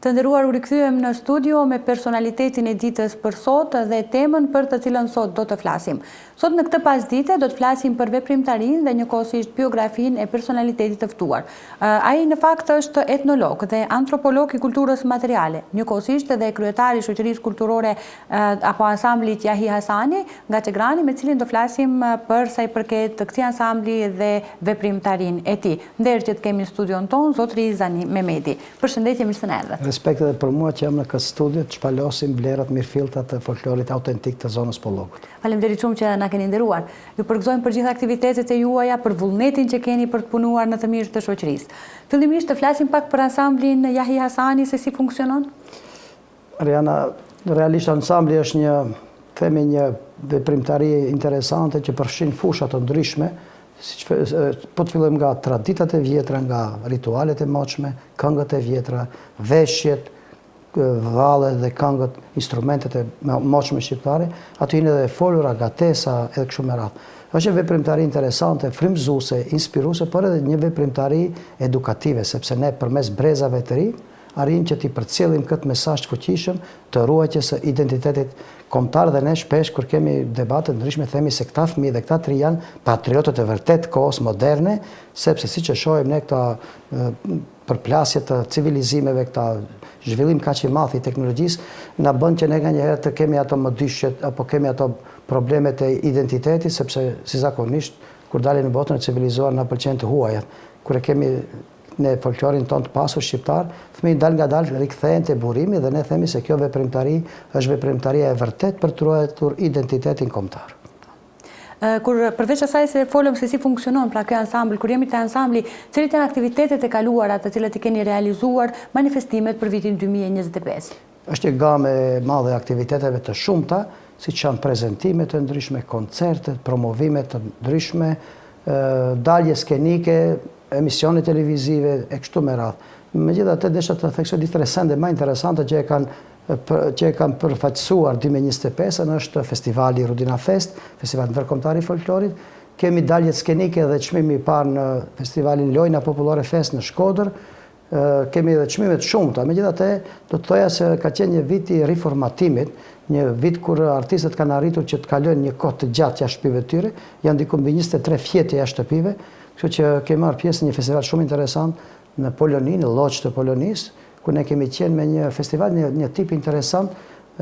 Të nderuar, u rikthyem në studio me personalitetin e ditës për sot dhe temën për të cilën sot do të flasim. Sot në këtë pasdite do të flasim për veprimtarinë dhe njëkohësisht biografinë e personalitetit të ftuar. Ai në fakt është etnolog dhe antropolog i kulturës materiale, njëkohësisht edhe kryetari i shoqërisë kulturore apo ansamblit Yahi Hasani nga Çegrani, me cilin do flasim për sa i përket këtij ansambli dhe veprimtarinë e tij. Ndërgjët kemi në studion ton zotri Zani Mehmeti. Përshëndetje, mirë se na erdhët. Respekt edhe për mua që jam në këtë studio të shpalosim vlerat mirëfillta të folklorit autentik të zonës Pollogut. Faleminderit shumë që na keni nderuar. Ju përgëzojmë për gjitha aktivitetet e juaja, për vullnetin që keni për të punuar në të mirë të shoqërisë. Fillimisht të flasim pak për ansamblin Yahi Hasani, se si funksionon? Riana, realisht ansambli është një veprimtari interesante që përfshin fusha të ndryshme, po të fillojmë nga traditat e vjetra, nga ritualet e moçme, këngët e vjetra, veshjet, vallet dhe këngët, instrumentet e moçme shqiptare, aty janë edhe folura, gatesa edhe kështu me radhë. Është një veprimtari interesante, frymëzuese, inspiruese, por edhe një veprimtari edukative, sepse ne përmes brezave të ri arrijmë që t'i përcjellim këtë mesazh të fuqishëm të ruajtjes së identitetit kombëtar, dhe ne shpesh kur kemi debate ndryshme themi se këta fëmijë dhe këta tri janë patriotët e vërtet kohës moderne, sepse siç e shohim ne këta përplasje të civilizimeve, këta zhvillim kaq i madh i teknologjisë na bën që ne nganjëherë të kemi ato modyshjet apo kemi ato problemet e identitetit, sepse si zakonisht kur dalim në botën e civilizuar na pëlqen të huajat. Kur e kemi në folklorin ton të pasur shqiptar, fëmijët dal nga dal rikthehen te burimi dhe ne themi se kjo veprimtari është veprimtaria e vërtet për të ruajtur identitetin kombëtar. Kur përveç asaj se folëm se si funksionon pra ky ansambël, kur jemi te ansambli, cilat janë aktivitetet e kaluara të cilat i keni realizuar, manifestimet për vitin 2025? Është një gamë e madhe e aktiviteteve të shumta, siç janë prezantime të ndryshme, koncerte, promovime të ndryshme, dalje skenike, emisione televizive e kështu me radhë. Megjithatë desha të theksoj disa recente më interesante që e kanë përfaqësuar 2025, është festivali Rudina Fest, festivali ndërkombëtar i folklorit. Kemi daljet skenike dhe çmimi i parë në festivalin Lojna Popullore Fest në Shkodër. Kemi edhe çmime të shumta. Megjithatë, do të thoja se ka qenë një vit i riformatimit, një vit kur artistët kanë arritur që të kalojnë një kohë të gjatë jashtë shtëpive të tyre, janë diku mbi 23 vjet jashtë shtëpive. Kështu që kemi marrë pjesë në një festival shumë interesant në Poloni, në Lloç të Polonisë, ku ne kemi qenë me një festival, një tip interesant,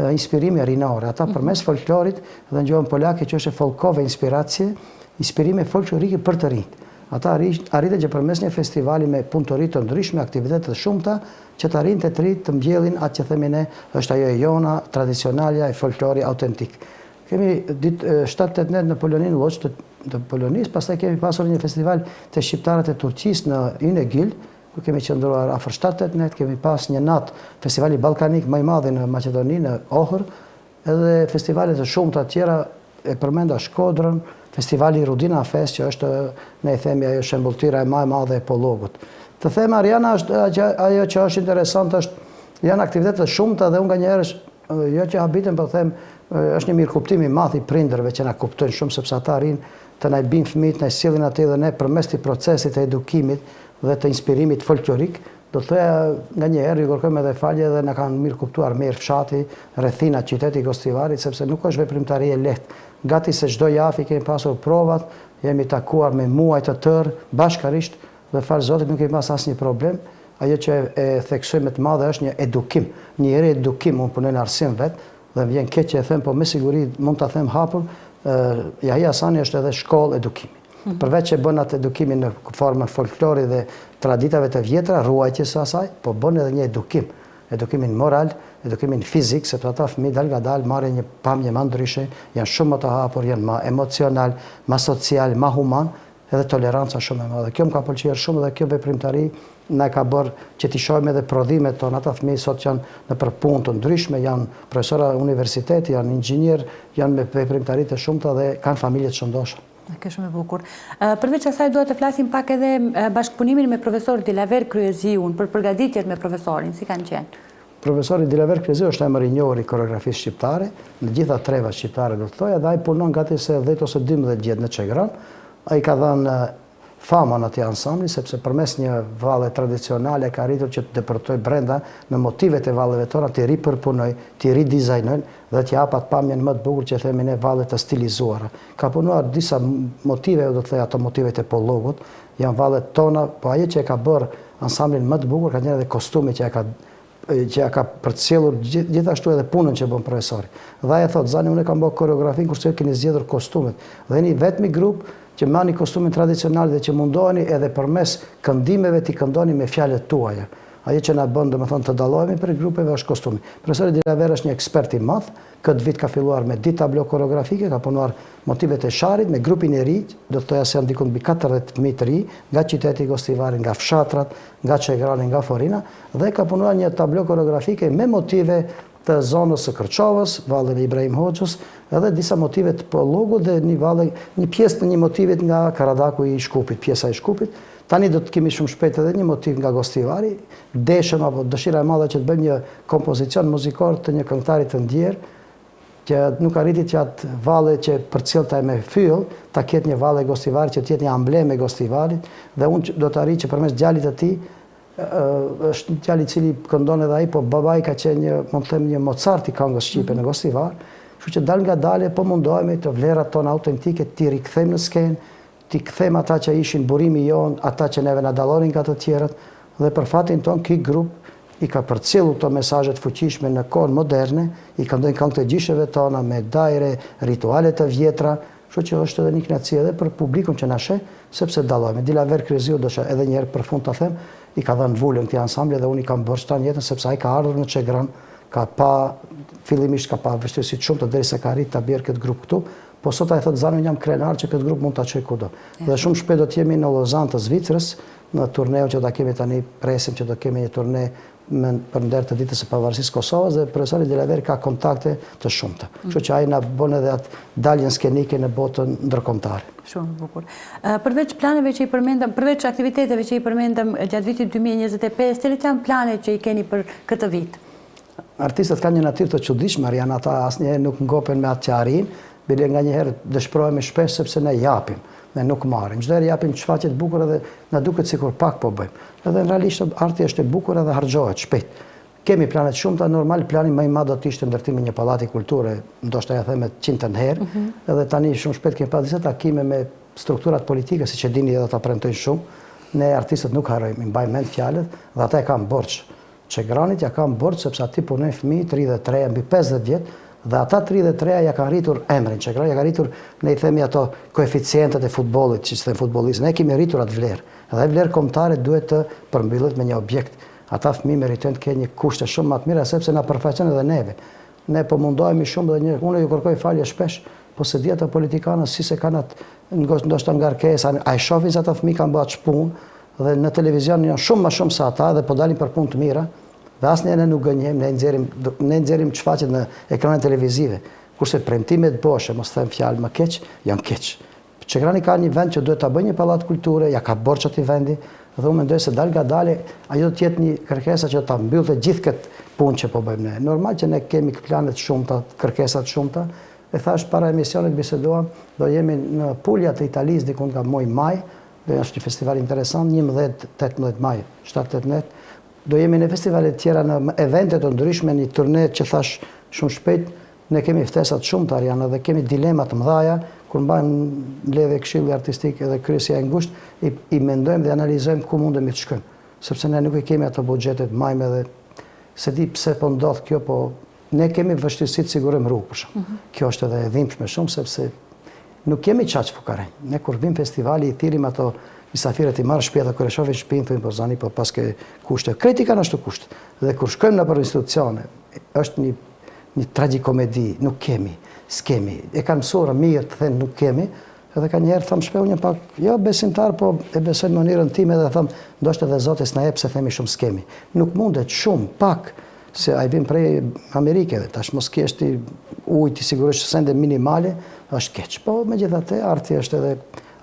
inspirimi rinore. Ata përmes folklorit dhe në gjuhën polake që është folkowe inspiracje, inspirime folklorike për të rinjt. Ata arritën që përmes një festivali me punëtori të ndryshme, aktivitete të shumta, që të arrijnë të ri të mbjellin atë që themi ne është ajo e jona, tradicionalja e folklori autentik. Kemi ditë 7-8 në Poloni, në Lloç të Polonisë, pastaj kemi pasur një festival të shqiptarët e Turqisë në Inegil, ku kemi qëndruar afër 7-8 net, kemi pas një natë festivali ballkanik më i madh në Maqedoni, në Ohër, edhe festivale të shumta të tjera, e përmenda Shkodrën, festivali Rudina Fest, që është, ne i themi, ajo shembulltyra e më e madhe e Pollogut. Të them, Ariana, ajo që është interesante janë aktivitete të shumta dhe unë nganjëherë, jo që habitem, po them, është një mirëkuptim i madh i prindërve që na kuptojnë shumë, sepse ata arrijnë të na bëjnë fëmijët, na sjellin atë dhe ne përmes të procesit të edukimit dhe të inspirimit folklorik, do të thoya nganjëherë ju kërkojmë edhe falje dhe na kanë mirë kuptuar mirë fshati, rrethina, qyteti i Gostivarit, sepse nuk është veprimtari e lehtë. Gati se çdo javë kemi pasur provat, jemi takuar me muaj të tërë bashkërisht dhe fal Zotit nuk kemi pas asnjë problem. Ajo që e theksoj më të madhe është një edukim, një edukim, unë punoj në arsim vet dhe vjen keq që e them, po me siguri mund ta them hapur, Yahi Hasani është edhe shkollë edukimi. Përveç që bën atë edukimin në formën folklori dhe traditave të vjetra, ruajtjes së asaj, po bën edhe një edukimin moral, edukimin fizik, sepse ata fëmijë dal nga dal marrin një pamje më ndryshe, janë shumë më të hapur, janë më emocional, më social, më human, edhe toleranca shumë e madhe. Kjo më ka pëlqyer shumë dhe kjo veprimtari na ka bërë që t'i shohim edhe prodhimet tonë. Ata fëmijë sot janë në përpunë të ndryshme, janë profesorë universiteti, janë inxhinier, janë me veprimtari të shumta dhe kanë familje të shëndoshë. Kjo shumë e bukur. Përveç asaj duhet të flasim pak edhe bashkëpunimin me profesor Dilaver Kryeziun për përgatitjet me profesorin, si kanë qenë? Profesori Dilaver Kryeziu është emër i njohur i koreografisë shqiptare, në gjitha trevat shqiptare do të thoja, dhe ai punon gati se 10 ose 12 vjet në Çegran. Ai ka dhënë fama në ati ansambli, sepse përmes një valle tradicionale ka arritur që të depërtoj brenda në motivet e valleve tona, të ripërpunoj, të ridizajnojnë dhe të japat pamjen më të bukur që themi ne valle të stilizuara. Ka punuar disa motive, do të thej ato motivet e pollogut, janë vallet tona, po ajo që e ka bërë ansamblin më të bukur ka qenë edhe kostumi që ja ka përcjellur gjithashtu edhe punën që bën profesori. Dhe ai thotë, zani unë kam bërë koreografin kurse keni zgjedhur kostumet. Dhe jeni vetmi grup që mani kostumin tradicional dhe që mundoheni edhe përmes këndimeve t'i këndoni me fjalët tuaja. Ajo që na bën domethënë të dallohemi për grupeve është kostumi. Profesori Dilaver është një ekspert i madh. Këtë vit ka filluar me ditë tablo koreografike, ka punuar motivet e sharit me grupin e ri, do të thoya se janë diku mbi 40.000 të ri, nga qyteti Gostivari, nga fshatrat, nga Çegrani, nga Forina, dhe ka punuar një tablo koreografike me motive të zonës së Kërçovës, valli i Ibrahim Hoxhës, edhe disa motive të pollogut dhe një pjesë të një motivit nga Karadaku i Shkupit, pjesa e Shkupit. Tani do të kemi shumë shpejt edhe një motiv nga Gostivari, deshëm apo dëshira e madhe që të bëjmë një kompozicion muzikor të një këngëtari të ndjer, që nuk arriti që atë valle që përcjellta me fyll, ta ketë një valle Gostivari që të jetë një amblem e Gostivarit, dhe unë do të arrij që përmes djalit të tij, është një djali i cili këndon edhe ai, po babai ka qenë një Mozart i këngës shqipe në Gostivar, kështu që dal nga dale po mundohemi të vlerat tona autentike t'i rikthejmë në skenë, t'i kthejmë ata që ishin burimi jon, ata që neve na dallonin nga të tjerët, dhe për fatin ton ky grup i ka përcjellur këto mesazhe të fuqishme në kohën moderne, i këndojnë këngët e gjisheve tona me dajre, rituale të vjetra, kështu që është edhe një kënaqësi edhe për publikun që na sheh, sepse dallohemi. Dilaver Kreziu do të edhe një herë për fund ta them, i ka dhënë vulën këtij ansambli dhe unë i kam bërë shtan jetën sepse ai ka ardhur në Çegran, fillimisht ka pa vështirësi shumë të derisa ka arritur ta bjerë këtë grup këtu, po sot ai thotë zani jam krenar që këtë grup mund ta çoj kudo. Dhe shumë shpejt do të jemi në Lozan të Zvicrës, në turneun që do kemi tani, presim që do kemi një turne për nder të ditës së pavarësisë Kosovës dhe profesori Dilaver ka kontakte të shumta. Kështu që ai na bën edhe atë daljen skenike në botën ndërkombëtare. Shumë bukur. Përveç planeve që i përmendëm, përveç aktiviteteve që i përmendëm gjatë vitit 2025, cilat janë planet që i keni për këtë vit? Artistët kanë një natyrë të çuditshme, janë ata asnjëherë nuk ngopen me atë që arrin, bile nganjëherë dëshpërohemi shpesh sepse ne japim. Ne nuk marrim. Çdo herë japim shfaqje të bukura dhe na duket sikur pak po bëjmë. Edhe realisht arti është e bukur edhe harxhohet shpejt. Kemi plane të shumta, normal plani më i madh do të ishte ndërtimi një pallati kulture, ndoshta ja them 100 herë, edhe tani shumë shpejt kemi pas disa takime me strukturat politike, siç e dini edhe ta premtojnë shumë. Ne artistët nuk harrojmë, i mbajmë mend fjalët dhe ata e kanë borxh. Çegranit ja kanë borxh sepse aty punojnë fëmijë 33 mbi 50 vjet. Dhe ata 33 ja kanë rritur emrin Çegran, ja kanë rritur, ne i themi ato koeficientet e futbollit, që thënë futbollistë, ne kemi rritur atë vlerë. Edhe vlerë kombëtare duhet të përmbyllet me një objekt. Ata fëmijë meritojnë të kenë një kushte shumë më të mira sepse na përfaqëson edhe neve. Ne po mundohemi shumë dhe unë ju kërkoj falje shpesh, po se di ata politikanët si se kanë atë ndoshta ngarkesa, ai shohin se ata fëmijë kanë bërë punë dhe në televizion janë shumë më shumë se ata dhe po dalin për punë të mira. Dhe asnjëherë nuk gënjejmë, ne nxjerrim çfaqet në ekranet televizive. Kurse premtimet boshe, mos them fjalë më keq, janë keq. Çegrani ka një vend që duhet ta bëjë një pallat kulture, ja ka borxh atij vendi, dhe unë mendoj se dal gadale ajo do të jetë një kërkesë që ta mbyllte gjithë këtë punë që po bëjmë ne. Normal që ne kemi plane të shumta, kërkesa të shumta. E thash para emisionit biseduam, do jemi në Pulja të Italisë diku nga muaj maj, dhe është një festival interesant, 11-18 maj, 7-18. Do jemi në festivalet tjera, në evente të ndryshme, një turne që thash shumë shpejt, ne kemi ftesat shumë të Ariana dhe kemi dilemat të mëdhaja, kur mbajmë leve këshilli artistik edhe kryesja e ngushtë, i mendojmë dhe analizojmë ku mundemi të shkojmë. Sepse ne nuk e kemi ato buxhetet majme dhe se di pse po ndodh kjo, po ne kemi vështirësi të sigurojmë rrugë për shkak. Kjo është edhe e dhimbshme shumë sepse nuk kemi çaq fukarenj. Ne kur vim festivali i thirrim ato misafirët i marrë shtëpi dhe kur e shohin shtëpinë thonë po zani po paske kushte. Kreti kanë ashtu kushte. Dhe kur shkojmë nëpër institucione, është një tragikomedi, nuk kemi, s'kemi. E kanë mësuar mirë të thënë nuk kemi, edhe ka njerë thëmë shpehu një pak, jo besimtar, po e besoj në mënyrën time dhe thëmë, ndoshta edhe Zotis na jep se themi shumë s'kemi. Nuk mundet shumë, pak, se ai vim prej Amerike dhe tash mos keshti ujtë, sigurisht sende minimale, është keq. Po megjithatë arti është edhe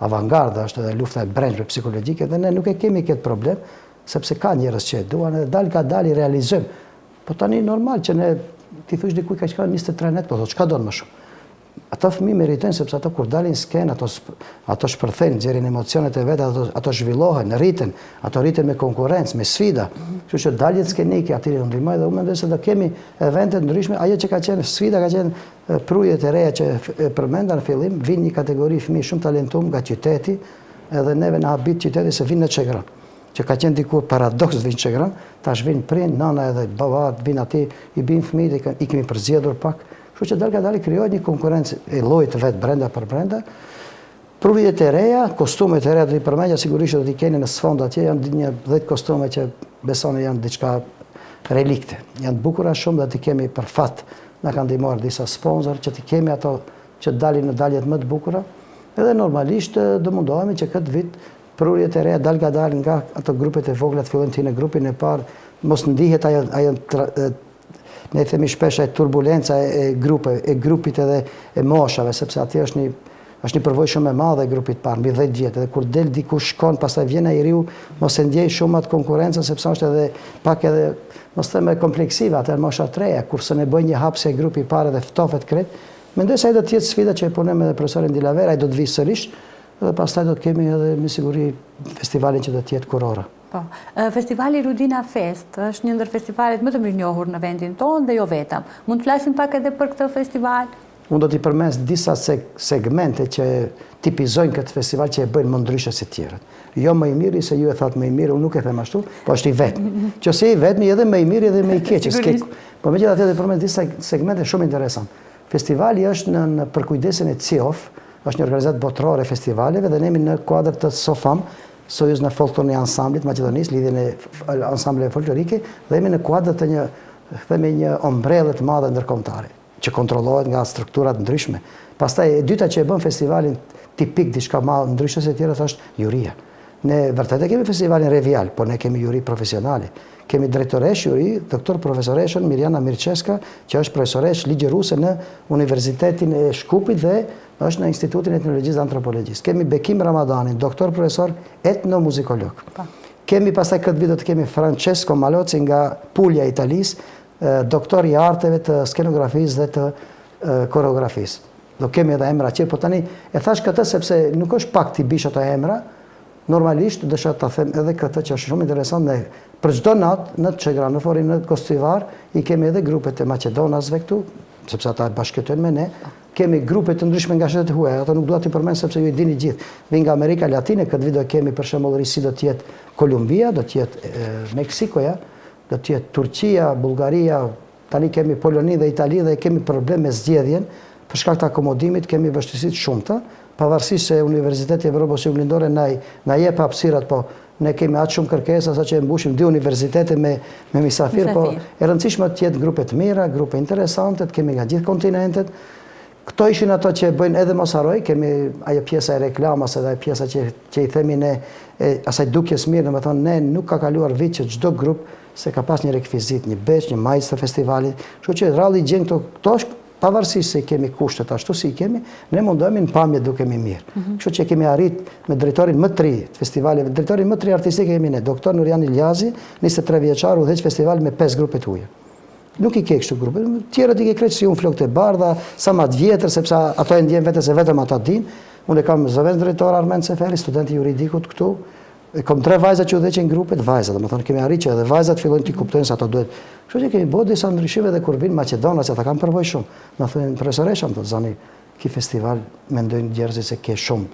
avangarda, është edhe lufta e brendshme psikologjike dhe ne nuk e kemi këtë problem, sepse ka njerëz që e duan edhe dal ka dal i realizojmë. Po tani normal që ne ti thosh dikuj ka çka 23 net, po çka don më shumë. Ato fëmijë meritojnë sepse ato kur dalin skenë, ato shpërthejnë, nxjerrin emocionet e veta, ato zhvillohen, rriten, ato rriten me konkurrencë, me sfida. Kështu që daljet skenike aty u ndihmoj dhe unë mendoj se do kemi evente ndryshme. Ajo që ka qenë sfida ka qenë prujet e reja që përmenda në fillim, vinë një kategori fëmijë shumë talentuar nga qyteti, edhe neve na habit qyteti se vinë në Çegran. Që ka qenë dikur paradoks vinë në Çegran, tash vinë prind, nana edhe babat vinë aty, i bin fëmijët, i kemi përzgjedhur pak. Kështu që dalë ka dalë krijohet një konkurrencë e llojit vetë brenda për brenda. Prujet e reja, kostumet e reja do t'i përmendja, sigurisht do t'i keni në sfond atje, janë një 10 kostume që besoni janë diçka relikte. Janë bukura shumë dhe t'i kemi për fat. Na kanë ndihmuar disa sponsor që t'i kemi ato që dalin në daljet më të bukura. Edhe normalisht do mundohemi që këtë vit prurjet e reja dalë ka dalë nga ato grupet e vogla të fillojnë ti në grupin e parë, mos ndihet ajo ne themi shpesh e turbulenca e grupit edhe e moshave, sepse atje është një përvojë shumë e madhe e grupit parë, mbi 10 vjet, edhe kur del dikush shkon, pastaj vjen ai riu, mos e ndjej shumë atë konkurrencën, sepse është edhe pak edhe mos them kompleksive, atë mosha të reja, kurse ne bëjnë një hapësirë e grupi i parë dhe ftofet krejt. Mendoj se ai do të jetë sfida që e punojmë edhe profesorin Dilaver, ai do të vijë sërish, dhe pastaj do të kemi edhe me siguri festivalin që do të jetë kurora. Festivali Rudina Fest është një ndër festivalet më të mirënjohur në vendin tonë dhe jo vetëm. Mund të flasim pak edhe për këtë festival? Unë do t'i përmes disa segmente që tipizojnë këtë festival që e bëjnë më ndryshe si tjerët. Jo më i miri, se ju e thatë më i mirë, unë nuk e them ashtu, po është i vetmi. Që se i vetmi edhe më i mirë edhe më i keq. Po megjithatë do përmes disa segmente shumë interesant. Festivali është në përkujdesin e CIOF, është një organizatë botërore e festivaleve dhe ne jemi në kuadër të SOFAM, Sojuz në folklor në ansamblit Maqedonisë, lidhjen e ansambleve folklorike, dhe jemi në kuadër të një ombrellë të madhe ndërkombëtare, që kontrollohet nga strukturat ndryshme. Pastaj e dyta që e bën festivalin tipik diçka më ndryshe se tjerët është juria. Ne vërtet e kemi festivalin Revial, por ne kemi juri profesionale. Kemi drejtoresh juri, doktor profesoreshën Mirjana Mirçeska, që është profesoresh ligje ruse në Universitetin e Shkupit dhe është në Institutin e Etnologjisë dhe Antropologjisë. Kemi Bekim Ramadanin, doktor profesor etnomuzikolog. Kemi pastaj këtë vit do të kemi Francesco Malozzi nga Puglia, Italisë, doktor i arteve të skenografisë dhe të koreografisë. Do kemi edhe emra që, po tani e thash këtë sepse nuk është pak t'i bish ato emra, normalisht dësha ta them edhe këtë që është shumë interesant, ne për çdo natë në Çegran, në forin në Kostivar, i kemi edhe grupet e Maqedonasve këtu, sepse ata bashkëtojnë me ne. Kemi grupe të ndryshme nga shtetet huaja, ato nuk dua t'i përmend sepse ju i dini gjithë. Vin nga Amerika Latine, këtë vit do kemi për shembull risi do të jetë Kolumbia, do të jetë Meksikoja, do të jetë Turqia, Bullgaria, tani kemi Poloni dhe Itali dhe kemi probleme me zgjedhjen, për shkak të akomodimit kemi vështirësi të shumta, pavarësisht se Universiteti Evropës së Lindore na jep hapësirat, po ne kemi aq shumë kërkesa sa që e mbushim 2 universitete me misafir, po e rëndësishme të jetë grupe të mira, grupe interesante, kemi nga gjithë kontinentet. Këto ishin ato që bëjnë edhe mos harroj, kemi ajo pjesa e reklamas edhe ajo pjesa që i themi ne asaj dukjes mirë, domethënë ne nuk ka kaluar vit që çdo grup se ka pas një rekvizit, një beç, një majs të festivalit, kështu që rralli gjen këto pavarësisht se kemi kushtet ashtu si i kemi, ne mundohemi në pamje dukemi mirë. Kështu që kemi arrit me drejtorin më të ri të festivaleve, drejtorin më të ri artistik kemi ne, doktor Nurian Iljazi, 23 vjeçar, udhëheq festival me 5 grupe të huaja. Nuk i ke kështu grupe, tjerët i ke krejt si unë flokët e bardha, sa ma të vjetër, sepse ato e ndjen vete se vetëm ata din. Unë e kam zëvendës drejtor Armend Seferi, studenti juridikut këtu, kam 3 vajzat që udhëheqin grupet, vajzat, domethënë kemi arrit që edhe vajzat fillojnë të kuptojnë se ato duhet. Kështu që kemi bërë disa ndryshime dhe kur vinë Maqedonas, ata kanë përvojë shumë. Na thonë profesoresha, më thotë zani, ky festival mendojnë njerëzit se ke shumë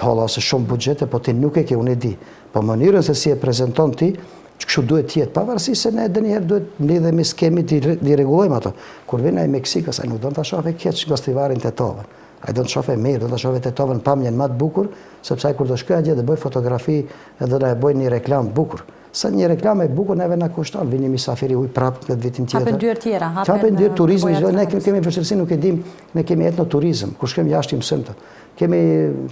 të holla ose shumë buxhete, po ti nuk e ke, unë e di. Po mënyrën se si e prezanton ti, kështu duhet të jetë, pavarësisht se ne edhe një herë duhet mbledhemi skemi të rregullojmë ato. Kur vjen ai Meksikës, ai nuk do ta shohë keq gostivarin Tetovën. Ai do të shohë mirë, do ta shohë Tetovën pamjen më të bukur, sepse ai kur do shkojë atje dhe bëj fotografi edhe do të bëj një reklam të bukur. Sa një reklam e bukur neve na kushton, vini mysafiri uj prapë këtë vitin tjetër. Hapen dyert tjera, hapen dyert turizmi, ne kemi vështirësi, nuk e dim, ne kemi etnoturizëm, kur shkojmë jashtë mësojmë të. Kemi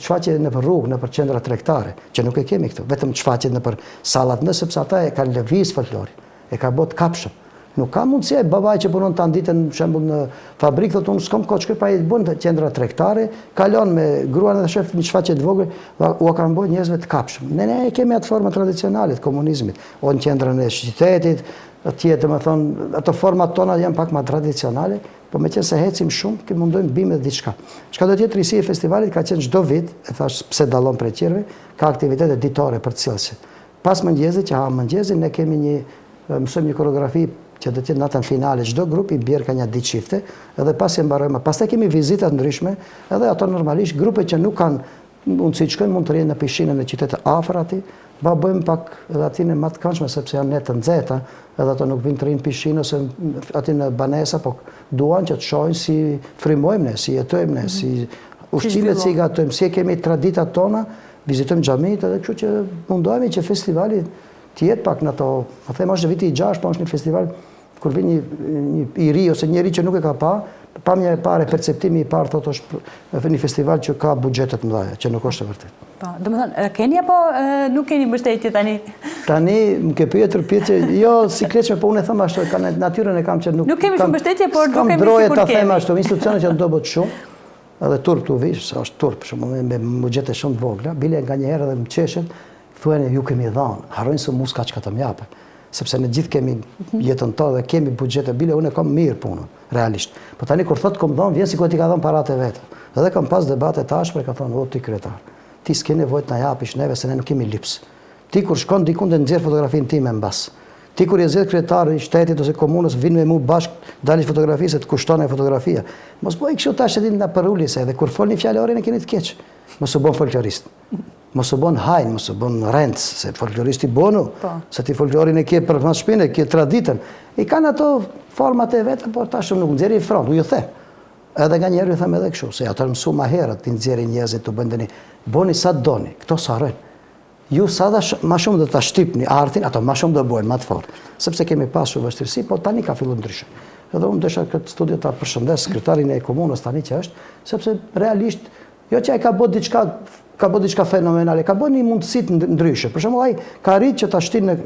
shfaqje nëpër rrugë, nëpër qendra tregtare, që nuk e kemi këtu, vetëm shfaqje nëpër sallat, sepse ata e kanë lëviz folklorin, e ka bot kapshëm. Nuk ka mundësia e babaj që punon të anditën shembull në fabrikë, thotë unë s'kam kohë, shkoj pa i bën të qendra tregtare, kalon me gruan edhe shef një shfaqje të vogël, u kanë bërë njerëzve të kapshëm. Ne kemi atë forma tradicionale të komunizmit, o në qendrën e qytetit, tjetër më thonë, ato format tona janë pak më tradicionale, po me qenë se hecim shumë, që mundojmë bime dhe diçka. Çka do të jetë risi e festivalit ka qenë çdo vit, e thash pse dallon prej tjerëve, ka aktivitete ditore për të cilësit. Pas mëngjesit, që ha mëngjesin, ne kemi mësojmë një koreografi që do të jetë natën finale, çdo grup i bjerë ka një ditë çifte, edhe pas e mbarojmë. Pastaj kemi vizita të ndryshme, edhe ato normalisht grupe që nuk kanë mundësi të shkojnë mund të rrinë në pishinën e qytetit afër atij, bëjmë pak edhe aty në më të këndshme sepse janë net të nxehta, edhe ato nuk vinë të rrinë pishinë ose aty në banesa, po duan që të shohin si frymojmë ne, si jetojmë ne, si ushqimet si gatojmë, si kemi traditat tona, vizitojmë xhamitë, edhe kështu që mundohemi që festivali të jetë pak në ato, a them është viti i 6, po është një festival kur vjen një i ri ose njëri që nuk e ka pamja e parë, perceptimi i parë thotë është një festival që ka buxhete të mëdha, që nuk është e vërtetë. Po, domethënë keni apo nuk keni mbështetje tani? Tani më ke pyetur pyetje, jo sikletshme, po unë e them ashtu, kanë natyrën e kam që nuk kemi shumë mbështetje, por nuk kemi sikur kemi. Ta them ashtu, institucionet që ndobët shumë, edhe turp tu vish, sa është turp, për shembull me buxhete shumë të vogla, bile nganjëherë edhe më çeshet, thuajnë ju kemi dhënë, harrojnë se muska çka të më japë. Sepse ne gjithë kemi jetën tonë dhe kemi buxhete, bile unë kam mirë punën, realisht. Po tani kur thotë kom dhënë, vjen sikur ti ka dhënë paratë vetë. Edhe kam pas debate të ashpra, ka thonë, o ti kryetar, ti s'ke nevojë të na japish neve se ne nuk kemi lips. Ti kur shkon diku të nxjerr fotografinë time mbas. Ti kur je zgjedh kryetari i shtetit ose komunës, vin me mua bashkë, dalin fotografi se të kushton e fotografia. Mos bëj kështu tash edhe na përuli se edhe kur folni fjalore ne keni të keq. Mos u bën folklorist. Mos u bën hajn, mos u bën rend, se folkloristi bonu, se ti folklorin e ke për mas shpinë, ke traditën. I kanë ato format e vetë, por tash nuk nxjerrin front, u ju them. Edhe nganjëherë ju them edhe kështu, se ata mësu më herët ti nxjerrin njerëzit të bëndeni, boni sa doni, këto sa rrojnë. Ju sa më shumë do ta shtypni artin, ato më shumë do bëhen më të fortë, sepse kemi pasur vështirësi, po tani ka filluar ndryshe. Edhe unë desha këtë studio ta përshëndes sekretarin e komunës tani që është, sepse realisht jo që ai ka bërë diçka fenomenale, ka bërë një mundësi të ndryshe. Për shembull ai ka arritur që ta shtin në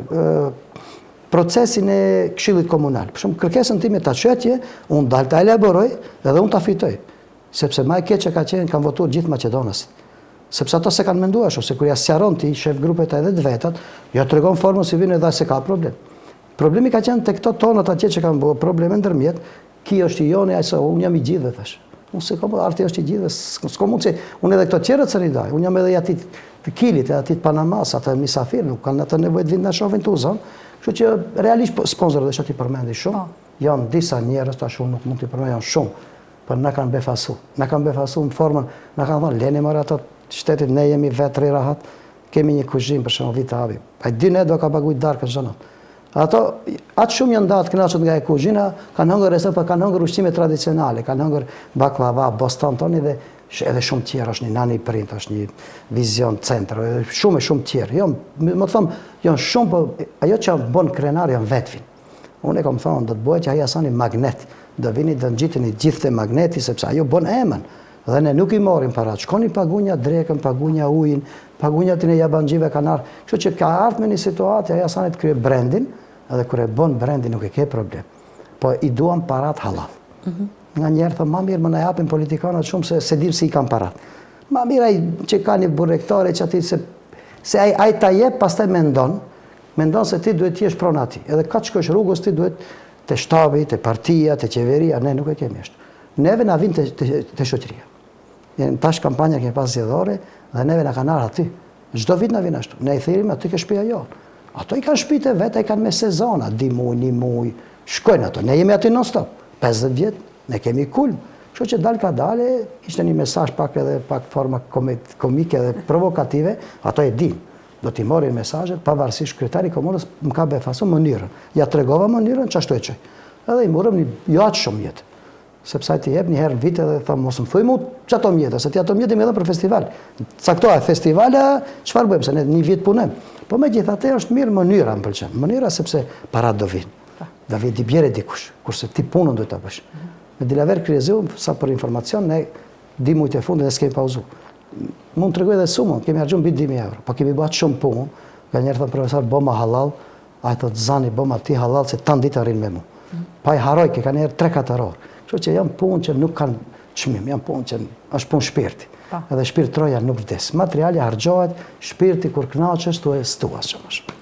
procesin e këshillit komunal. Për shembull kërkesën time ta çetje, unë dal ta elaboroj edhe unë ta fitoj. Sepse më e keq që ka qenë kanë votuar gjithë maqedonasit. Sepse ato se kanë menduar ashtu, se kur ja sqaron ti shef grupet edhe të vetat, ja tregon formën si vjen edhe se ka problem. Problemi ka qenë tek këto tonat atje që kanë bërë probleme ndërmjet, ki është i joni, ai se unë jam i gjithëve thash. Unë se kam arti është i gjithëve, s'ka mundsi, unë edhe këto tjerët së ridaj, unë jam edhe i atit të Kilit, e atit Panamas, atë misafir, nuk kanë atë nevojë të vinë na shohin tu zon. Kështu që realisht sponsorët dhe ti përmendi shumë, janë disa njerëz tash unë nuk mund t'i përmend janë shumë, por na kanë befasu. Na kanë befasu në formën, na kanë thonë leni marr ato shtetit, ne jemi vetë rahat, kemi një kuzhinë për shembull vit hapi. Ai dy ne do ka paguajt darkën zonat. Ato atë shumë janë ndatë kënaqur nga e kuzhina, kanë hëngër recetë, por kanë hëngër ushqime tradicionale, kanë hëngër baklava, boston toni dhe edhe shumë tjerë, është një nani print, është një vizion centër, shumë tjerë. Jo, më të them, janë shumë, po ajo që bën krenar janë vetvin. Unë e kam thonë, do të bëhet që ai asani magnet, do vini të ngjiteni gjithë te magneti sepse ajo bën emën. Dhe ne nuk i marrim parat. Shkoni pagunja drekën, pagunja ujin, pagunja të ne jabanxhive kanar. Kështu që ka ardhur me një situatë ai asani të krye brandin, edhe kur e bën brandin nuk e ke problem. Po i duan parat halal. Nga njerë thë, ma mirë më na japin politikanat shumë se dim si i kam parat. Ma mirë ai që ka një burrektore që ati se ai ta jep, pastaj mendon se ti duhet t'jesh pron ati. Edhe ka të shkosh rrugës ti duhet të shtabi, të partia, të qeveria, ne nuk e kemi ashtu. Neve na vin të shoqëria. Tash kampanja kemi pas zgjedhore dhe neve na kanë ardhur aty. Çdo vit na vin ashtu. Ne i thërim aty ke shtëpia jonë. Ato i kanë shtëpitë vetë, ai kanë me sezona, di muj, një muj. Shkojnë ato. Ne jemi aty non stop. 50 vjet, ne kemi kulm. Kështu që dal ka dale, ishte një mesazh pak edhe pak forma komike dhe provokative, ato e din. Do t'i marrin mesazhet pavarësisht kryetari i komunës më ka befasu mënyrën. Ja tregova mënyrën çashtu e çoj. Edhe i morëm jo aq shumë jetë. Sepse ai t'i jep një herë në vit edhe thon mos më thuj mu çato mjete, se ti ato mjete më edhe për festival. Caktoa festivala, çfarë bëjmë se ne një vit punojmë. Po megjithatë është mirë mënyra, më pëlqen. Mënyra sepse para do vinë. Do vi di bjerë dikush, kurse ti punën duhet ta bësh. Me Dilaver Kryeziu, sa për informacion, ne di mujt e fundit ne s'kemi pauzu. Mund të tregoj edhe sumën, kemi harxhuar mbi 10.000 euro, po kemi bërë shumë punë. Nga njerë thënë profesor, bëma halal, ai thotë zani bëma ti halal se tan ditë arrin me mua. pa i haroj, ke ka njerë 3-4 orë. Kështu që janë punë që nuk kanë çmim, janë punë që është punë shpirti. Edhe shpirti troja nuk vdes. Materiali harxohet, shpirti kur kënaqesh tu e stuas që më shumë.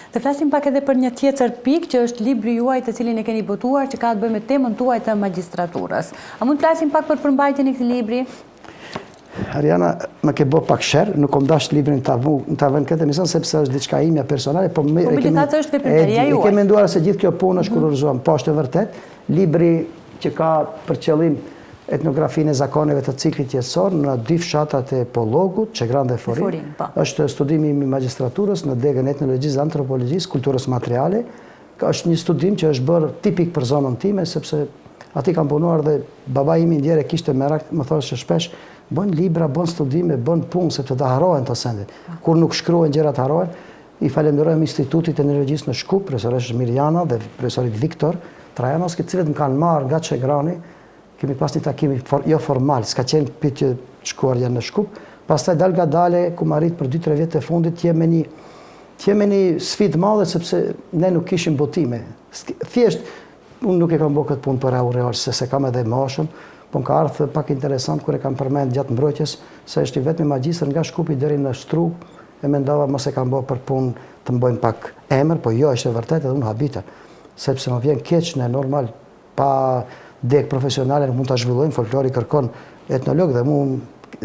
Të flasim pak edhe për një tjetër pikë që është libri juaj të cilin e keni botuar që ka të bëjë me temën tuaj të magjistraturës. A mund të flasim pak për përmbajtjen e këtij libri? Ariana, më ke bë pak sherr, nuk kom dash librin ta vën këtë emision sepse është diçka imja personale, po më megjithatë është veprimtaria juaj. E ke menduar se gjithë kjo punë është kurorzuar, po është e vërtet. Libri që ka për qëllim etnografinë e zakoneve të ciklit jetësor në 2 fshatat e Pollogut, Çegran dhe Forin. Është studimi i magjistraturës në degën etnologjisë, antropologjisë, kulturës materiale. Është një studim që është bërë tipik për zonën time, sepse aty kam punuar dhe babai im ndjerë kishte merak, më thoshte shpesh, bën libra, bën studime, bën punë sepse të harohen të sendet. Kur nuk shkruhen gjërat harohen. I falenderojmë Institutit Etnologjisë në Shkup, profesoresh Mirjana dhe profesorit Viktor Trajanos, të cilët më kanë marrë nga Çegrani. Kemi pas një takimi jo formal, s'ka qenë pyetje shkuarja në Shkup. Pastaj dalga dale, ku më arrit për 2-3 vjet e fundit, jemi një sfidë madhe sepse ne nuk kishim botime. Thjesht, unë nuk e kam bërë këtë punë për aureol, se kam edhe moshën, po ka ardhur pak interesant kur e kam përmend gjatë mbrojtjes, se është i vetmi magjistër nga Shkupi deri në Shtru, e mendova mos e kam bërë për punë të mbojmë pak emër, po jo, është e vërtetë edhe unë habita, sepse më vjen keq në normal pa dek profesionale nuk mund të zhvillojnë, folklori kërkon etnolog dhe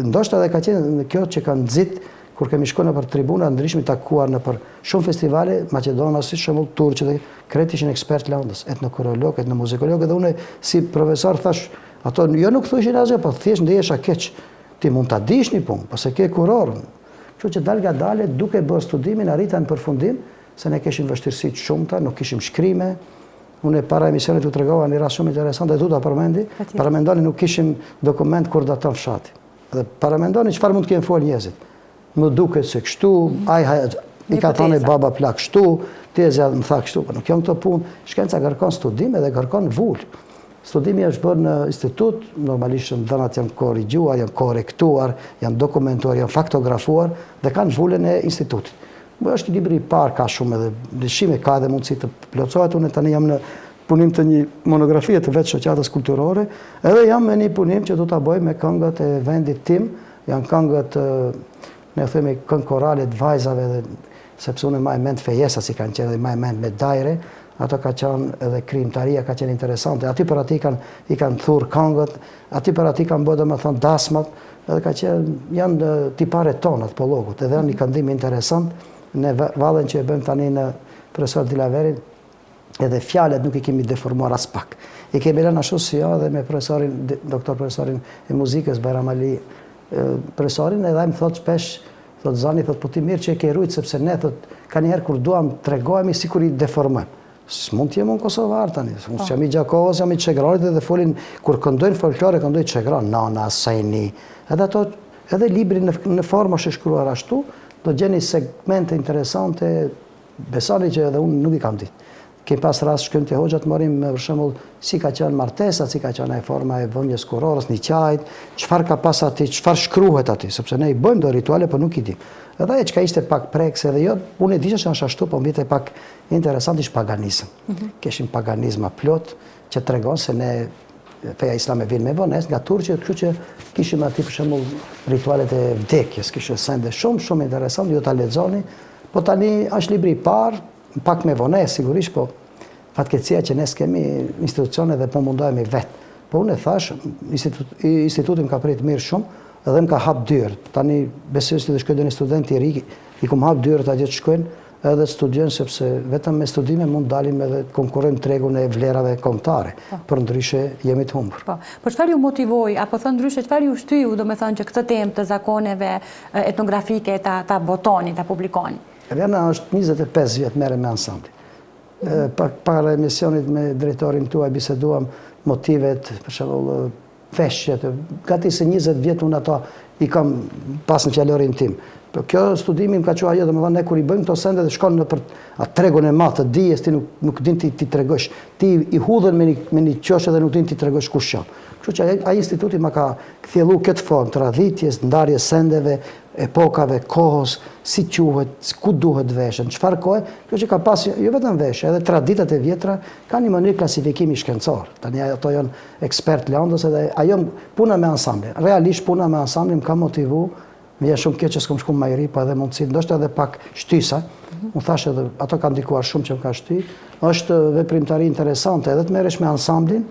ndoshta edhe ka qenë kjo që kanë nxit kur kemi shkuar në për tribuna ndryshme takuar në për shumë festivale Maqedona, si shembull turqë dhe krejt ishin ekspert landës, etnokurolog, etnomuzikolog, dhe unë si profesor thash, ato jo nuk thoshin asgjë, po thjesht ndihesha keq. Ti mund ta dish një punë, po se ke kurorën. Kështu që dalga dale duke bërë studimin arrita në përfundim se ne kishim vështirësi të shumta, nuk kishim shkrime. Unë para emisionit u tregova një rast shumë interesant dhe tu ta përmendi. Paramendoni nuk kishim dokument kur daton fshati. Dhe paramendoni çfarë mund të kenë fol njerëzit. Më duket se kështu, i ka thënë baba plak kështu, tezja më tha kështu, po nuk jam këto punë. Shkenca kërkon studim dhe kërkon vul. Studimi është bërë në institut, normalisht dhënat janë korrigjuar, janë korrektuar, janë dokumentuar, janë faktografuar dhe kanë vulën e institutit. Është libri i parë, ka shumë edhe dëshime, ka edhe mundësi të plotësohet. Unë tani jam në punim të një monografie të vetë shoqatës kulturore, edhe jam me një punim që do ta bëj me këngët e vendit tim, janë këngët, ne themi këngë korale të vajzave, sepse unë maj mend fejesa si kanë qenë dhe maj mend me dajre, ato ka qenë edhe krijimtaria ka qenë interesante. Aty për aty i kanë thurë këngët, aty për aty kanë bërë domethënë dasmat, edhe ka qenë janë tipare tonat Pollogut, edhe janë një këndim interesant. Në vallën që e bëjmë tani në profesor Dilaverin, edhe fjalët nuk i kemi deformuar as pak. I kemi lënë ashtu si jo dhe me profesorin, doktor profesorin e muzikës Bajram Ali, profesorin, edhe ai më thot shpesh, thot Zani, thot po ti mirë që e ke rujt, sepse ne thot ka njerë kur duam tregojmë sikur i deformojmë. S'mund të jemi unë kosovar tani, jam i Gjakovës, jam i Çegrarit dhe folin kur këndojnë folklore, këndojnë Çegran, nana, sajni. Edhe ato, edhe libri në formë është shkruar ashtu, do gjeni segmente interesante, besoni që edhe unë nuk i kam ditë. Kemi pas rast shkojmë te hoxhat, marrim për shembull si ka qenë martesa, si ka qenë forma e vëmjes kurorës, niqajit, çfarë ka pas aty, çfarë shkruhet aty, sepse ne i bëjmë do rituale, po nuk i dim. Edhe ajo çka ishte pak prekse edhe jo, unë e di që është ashtu, po më vite pak interesant ish paganizëm. Kishim paganizma plot që tregon se ne feja islame vjen me vonesë nga Turqia, kështu që kishim aty për shembull ritualet e vdekjes, kishte sende shumë interesant, ju ta lexoni, po tani është libri i parë, pak me vonesë sigurisht, po fatkeqësia që ne s'kemi institucione dhe po mundohemi vetë. Po unë e thash, instituti më ka prit mirë shumë edhe më ka hap dyrë. Tani besoj se të shkojë një student i ri, i kum hap dyrët atje të shkojnë edhe studiojnë, sepse vetëm me studime mund dalim edhe të konkurrojmë tregun e vlerave kombëtare, për ndryshe jemi të humbur. Për çfarë ju motivoi, apo thënë ndryshe, çfarë ju shtyu, domethënë që këtë temë të zakoneve etnografike ta botoni, ta publikoni? Rjana është 25 vjet merrem me ansambli. Para emisionit me drejtorin tuaj biseduam motivet, për shembull veshjet, gati se 20 vjet unë ato i kam pas në fjalorin tim. Kjo studimi më ka thënë ajo, domethënë ne kur i bëjmë këto sende dhe shkon në për tregun e madh të dijes, ti nuk din ti tregosh, ti i hudhen me një qoshe dhe nuk din ti tregosh kush janë. Kështu që ai instituti më ka kthjellu këtë formë traditjes, ndarjes sendeve, epokave, kohës, si quhet, ku duhet veshën, çfarë kohe, kjo që ka pas jo vetëm veshje, edhe traditat e vjetra kanë një mënyrë klasifikimi shkencor. Tani ato janë ekspert Landës edhe ajo puna me ansamblin. Realisht puna me ansamblin më ka motivu, më vjen shumë keq që s'kam shku Majri, po edhe mundësi, ndoshta edhe pak shtysa. Unë thash edhe ato kanë ndikuar shumë që më ka shty. Është veprimtari interesante edhe të merresh me ansamblin,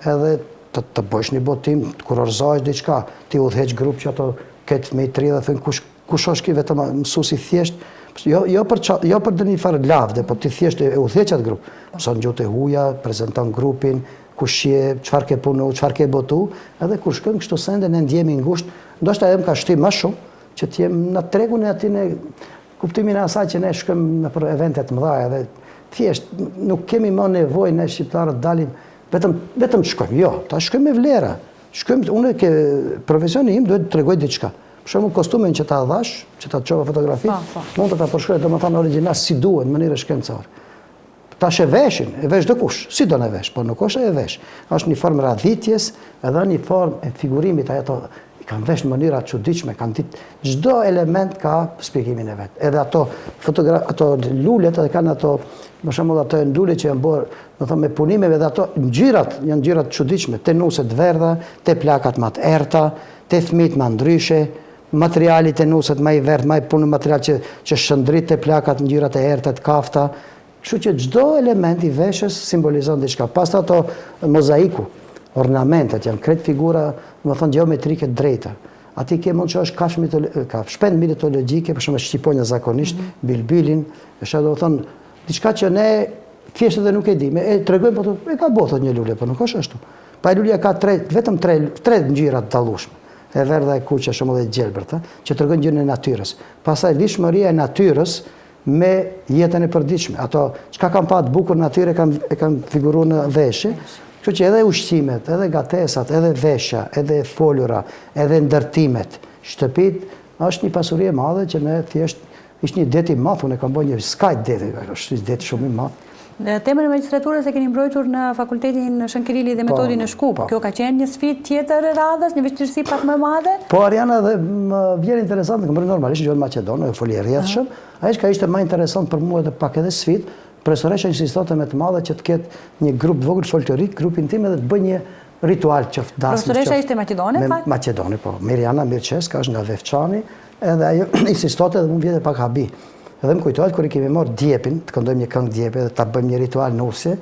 edhe të bësh një botim, të kurorzohesh diçka, ti udhëheq grup që ato këtë fëmijë të ri dhe thënë kush është ky vetëm mësuesi thjesht, jo për një farë lavde, po ti thjesht e udhëheq atë grup. Mëson gjuhë e huaja, prezanton grupin, kush je, çfarë ke punu, çfarë ke botu, edhe kur shkojmë kështu sende ne ndjehemi ngushtë, ndoshta edhe më ka shtyr më shumë që të jem në tregun e atij në kuptimin e asaj që ne shkojmë për evente të mëdha edhe thjesht nuk kemi më nevojë ne shqiptarët dalim vetëm të shkojmë, jo, ta shkojmë me vlera. Shkojmë, unë ke profesioni im duhet të tregoj diçka. Për shembull kostumin që ta dhash, që ta çova fotografi, mund të ta përshkruaj domethënë origjinal si duhet në mënyrë shkencore. Tash e veshin, e vesh dikush, si do në vesh, po nuk është e vesh. Është një formë radhitjes, edhe një formë e figurimit, ato kanë vesh në mënyra të çuditshme, kanë ditë çdo element ka shpjegimin e vet. Edhe ato lulet edhe kanë ato, për shembull ato lule që janë bërë, do thonë me punimeve dhe ato ngjyrat, janë ngjyra të çuditshme, te nuset verdha, te plakat më të errta, te fëmijët më ndryshe, materiali te nuset më i verdh, më i punë material që shndrit te plakat ngjyrat e errta të kafta. Kështu që çdo element i veshës simbolizon diçka. Pastaj ato mozaiku, ornamentet janë krejt figura, do thonë gjeometrike drejta. Ati ke mund që është ka shpend mitologjike, për shumë shqiponja zakonisht, bilbilin, është do thonë, diçka që ne thjesht edhe nuk e di, e tregojmë, po e ka bothot një lule, po nuk është ashtu. Pa e lulja ka vetëm tre ngjyrat dallueshme, e verdha e kuqe, shumë dhe gjelbërta, që tregojnë gjën e natyrës. Pastaj lishmëria e natyrës me jetën e përditshme. Ato çka kanë pa të bukur natyrë e kanë figuruar në veshje. Kështu që edhe ushqimet, edhe gatesat, edhe veshja, edhe folura, edhe ndërtimet, shtëpit, është një pasuri e madhe që ne thjesht ishte një det i madh, unë kam bërë një skajt deti, është një det shumë i madh. Temën e magjistraturës e keni mbrojtur në Fakultetin Shënkirili dhe Metodi në Shkup. Kjo ka qenë një sfidë tjetër e radhës, një vështirësi pak më e madhe? Po, Ariana, dhe më vjen interesant, kam bërë normalisht në gjuhën maqedone, foli e rrjedhshëm. Ajo që ishte më interesant për mua edhe pak edhe sfidë, profesoresha insistonte me të madhe që të ketë një grup vogël folklorik, grupin tim edhe të bëj një ritual qoftë dasmë. Profesoresha ishte maqedone, fakt? Maqedone, po. Mirjana Mirçeska është nga Vefçani, edhe ajo insistonte dhe mund vjetë pak habi. Edhe më kujtohet kur i kemi marrë djepin, të këndojmë një këngë djepi dhe ta bëjmë një ritual nusje,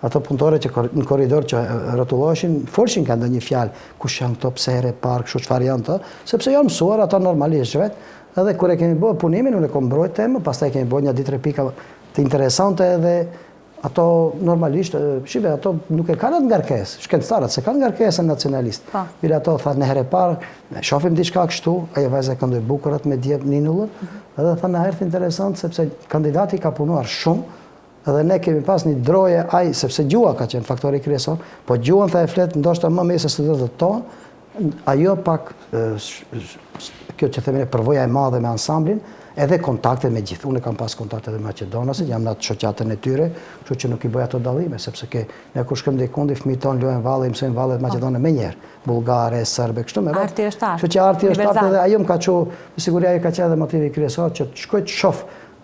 ato punëtore që në korridor që rrotulloheshin, folshin ka ndonjë fjalë, kush janë këto, pse herë parë, kështu çfarë janë të, sepse janë mësuar ata normalisht vet. Edhe kur e kemi bërë punimin, unë e kam mbrojtë temë, pastaj kemi bërë një ditë pika të interesante edhe ato normalisht, shive, ato nuk e kanë atë ngarkesë, shkencëtarët se kanë ngarkesën nacionalist. Bile ato thatë në herë parë, ne shohim diçka kështu, ajo vajza këndoi bukur atë me djep ninullën, edhe tha në herë interesant sepse kandidati ka punuar shumë, edhe ne kemi pas një droje ai sepse gjua ka qenë faktori kryesor, po gjuan tha e flet ndoshta më mes se studentët tonë, ajo pak kjo që themi ne përvoja e madhe me ansamblin, edhe kontakte me gjithë. Unë kam pas kontakte dhe Maqedonasit, jam në atë shoqatën e tyre, kështu që nuk i bëj ato dallime, sepse ne kur shkojmë dikundi fëmijët tonë luajnë valle, mësojnë vallet maqedone më njëherë, bullgare, serbe, kështu me radhë. Arti është art. Kështu që arti është art edhe ajo më ka thënë, me siguri ajo ka qenë edhe motivi kryesor që të shkoj të shoh.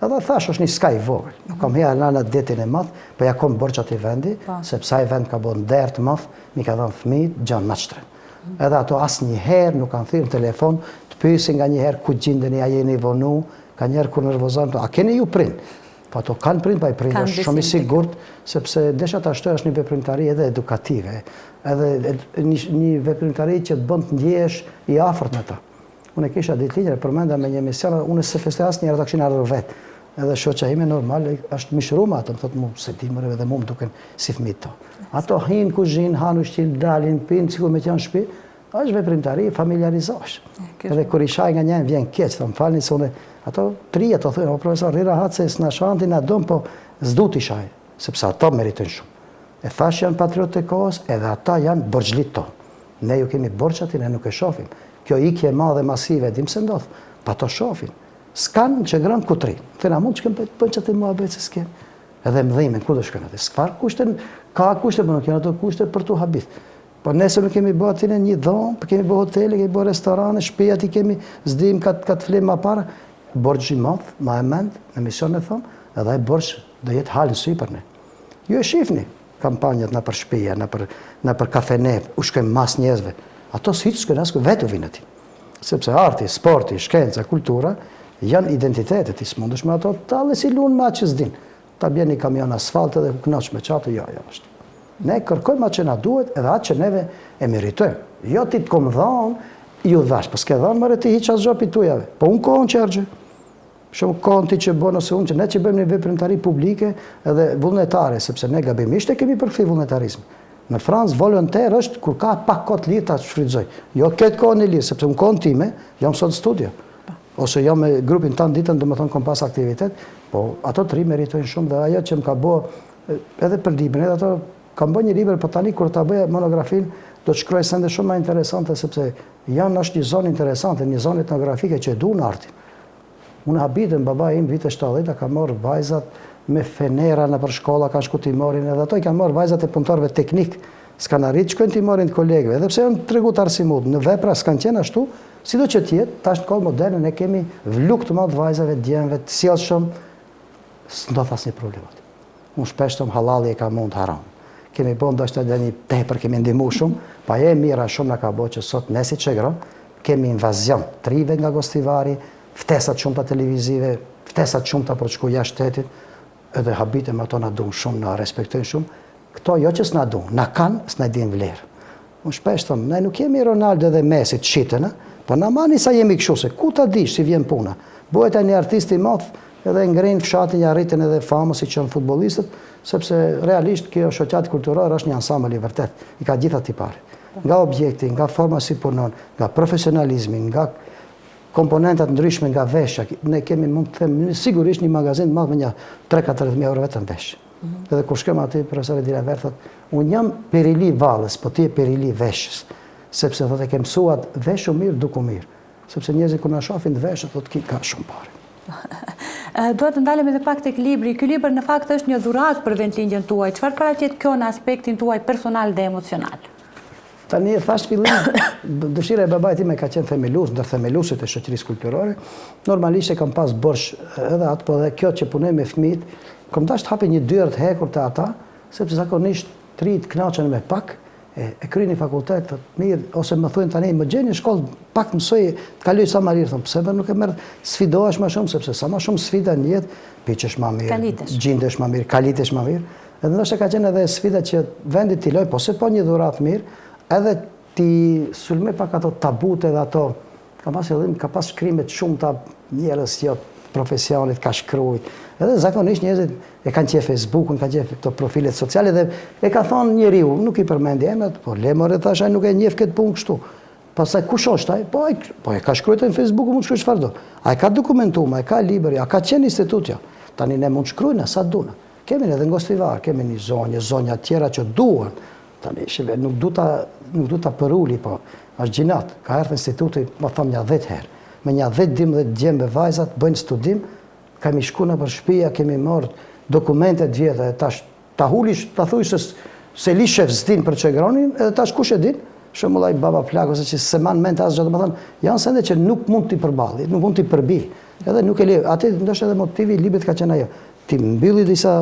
Edhe thash është një skaj vogël. Nuk kam hija në detin e madh, po ja kam borxh atij vendi, sepse ai vend ka bën nder të madh, mi ka dhënë fëmijët gjanë naçtre. Edhe ato asnjëherë nuk kanë thirrë në telefon, të pyesin nganjëherë ku gjendeni, a jeni vonu, ka njerë kur nervozojnë, a keni ju prind? Po ato kanë prind, pa i prind, është shumë i sigurt, sepse desha ta shtoj është një veprimtari edhe edukative, edhe një veprimtari që të bënd të ndjesh i afërt me ta. Unë e kisha ditëlindje, përmenda me një emision, unë se feste asnjëherë ta kishin ardhur vetë. Edhe shoqja ime normal është mishruar ato, më thotë mua se ti më dhe mua më duken si fëmijët to. Ato hin kuzhinë, han ushqim, dalin, pinë, sikur me qenë në shtëpi, është veprimtari, familiarizohesh. Edhe kur i shaj nga njëri vjen keq, thon falni se unë ato tri ato thonë, o profesor, rri rahat se s'na shanti na dom, po s'du t'i shaj, sepse ato meritojnë shumë. E thash janë patriotë të kohës, edhe ata janë borxhlit tonë. Ne ju kemi borxh aty, ne nuk e shohim. Kjo ikje e madhe masive, dim se ndodh, pa to shohin. S'kan që gran kutri. Thëna mund që bëjnë që të muhabet se s'ken. Edhe më dhimin, ku do shkën atë? S'far kushten, ka kushte, për nuk janë ato kushte për tu habith. Po nesër nuk kemi bërë atine një dhomë, kemi bërë hotele, kemi bërë restorane, shpejat i kemi zdim ka të flim ma para. Borç i madh, ma e mend, në emision e thomë, edhe ai borç do jetë halë sy për ne. Ju e shifni kampanjat në për shpeja, në për kafene, u shkojmë mas njerëzve. Ato si që shkojnë asku vetë u vinë ati. Sepse arti, sporti, shkenca, kultura, janë identitetet, i s'mundesh me ato, talë si lunë ma që s'din. Ta bjen një kamion asfalt edhe knoq me qatë, jo, është. Ne kërkojmë atë që na duhet edhe atë që neve e meritojmë. Jo ti të kom dhonë, ju dhash, për s'ke dhonë, mërë ti hiqa zhopi tujave. Po unë kohën që argjë. Shumë kohën ti që bënë ose unë që ne që bëjmë një veprimtari publike edhe vullnetare, sepse ne gabimisht e kemi përkëthi vullnetarizmi. Në Francë, volonter është kur ka pak kohë lirë ta shfrytëzoj. Jo këtë kohën e lirë, sepse në kohën time, jam sot studio. Ose jam me grupin tanë ditën, do më thonë kom pas aktivitet, po ato të ri meritojnë shumë dhe ajo që më ka bo, edhe për librin, edhe ato, kam bo një liber, për tani, kur ta bëja monografin, do të shkruaj sende shumë ma interesante, sepse janë është një zonë interesante, një zonë etnografike që e du në artin. Unë habitën, baba im, vite 70, ka morë vajzat me fenera në për shkolla, ka shku t'i morin, edhe ato i kanë morë vajzat e punëtorve teknik, s'kan arrit, shkojnë t'i morin të kolegëve, edhe pse janë tregu të arsimut, në vepra s'kan qenë ashtu, si do që tjetë, tash në kohë moderne, ne kemi vluk të madhë vajzave, djemve, të sjellë shumë, s'ndodh asnjë problemat. Unë shpesh thom halali e ka mund haram. Kemi bo ndoshta edhe një tepër, kemi ndihmu shumë, pa e mira shumë na ka bo që sot nesi çegro, kemi invazion, trive nga gostivari, ftesat shumëta televizive, ftesat shumëta për të shku jashtë shtetit, edhe habitem ato na duan shumë, na respektojnë shumë. Këto jo që s'na duan, na kanë, s'na din vlerë. Unë shpesh thom, ne nuk jemi Ronaldo dhe Messi të shitën, po na mani sa jemi kështu se ku ta dish si vjen puna. Bëhet një artist i madh edhe ngrin fshatin, ja arritën edhe famën si qenë futbollistët, sepse realisht kjo shoqati kulturor është një ansambël i vërtet, i ka gjitha tiparet. Nga objekti, nga forma si punon, nga profesionalizmi, nga komponentat ndryshme nga veshja, ne kemi mund të them sigurisht një magazin madh me një 3-4 euro vetëm veshje. Edhe kur shkëm aty, profesori Dilaver thot, unë jam perili vallës, po ti je perili veshjes, sepse thotë e ke mësuat veshu mirë, duku mirë, sepse njerëzit kur na shohin të veshët, thotë ki ka shumë parë. Duhet të ndalem edhe pak tek libri. Ky libër në fakt është një dhuratë për vendlindjen tuaj. Çfarë paraqet kjo në aspektin tuaj personal dhe emocional? Tani e thash fillim, dëshira e babait tim ka qenë themelues, ndër themeluesit e shoqërisë kulturore. Normalisht e kam pas borx edhe atë, po edhe kjo që punoj me fëmijët, kam dashur të hapë një dyer të hekur te ata, sepse zakonisht të rinjt kënaqen me pak, e kryeni fakultet të mirë, ose më thuajnë tani, më gjeni në shkollë, pak mësoj, të kaloj sa më lirë, thonë, pse nuk e merr sfidohesh më shumë, sepse sa më shumë sfida në jetë, piqesh më mirë, gjendesh më mirë, kalitesh më mirë. Edhe ndoshta ka qenë edhe sfida që vendi t'i loj, po se po një dhuratë mirë, edhe ti sulme pak ato tabute dhe ato, ka pas shkrimet shumë ta njerëz jo profesionit ka shkruajt. Edhe zakonisht njerëzit e kanë qef Facebookun, kanë qef këto profilet sociale dhe e ka thonë njeriu, nuk i përmendi emrat, po le more thash ai nuk e njeh këtë punë kështu. Pastaj kush është ai? Po e ka shkruar në Facebook, mund të shkruaj çfarë do. Ai ka dokumentuar, ai ka libër, ai ka qenë institut jo. Tani ne mund shkruajna sa duna. Kemi edhe ngostivar, kemi një zonja tjera që duan. Tani shive, nuk du ta përuli, po është gjinat. Ka ardhur instituti, më thom një 10 herë. Me një 10-12 djembe vajzat bëjnë studim, kemi shku në për shtëpia, kemi marrë dokumentet vjetë, tash ta hulish, ta thuj se li shef s'din për çegronin, edhe tash kush e din? Shembull ai baba plak ose që se man ment asgjë, domethënë, janë sende që nuk mund t'i përballi, nuk mund t'i përbi. Edhe nuk e le, atë ndoshta edhe motivi i librit ka qenë ajo. Ti mbylli disa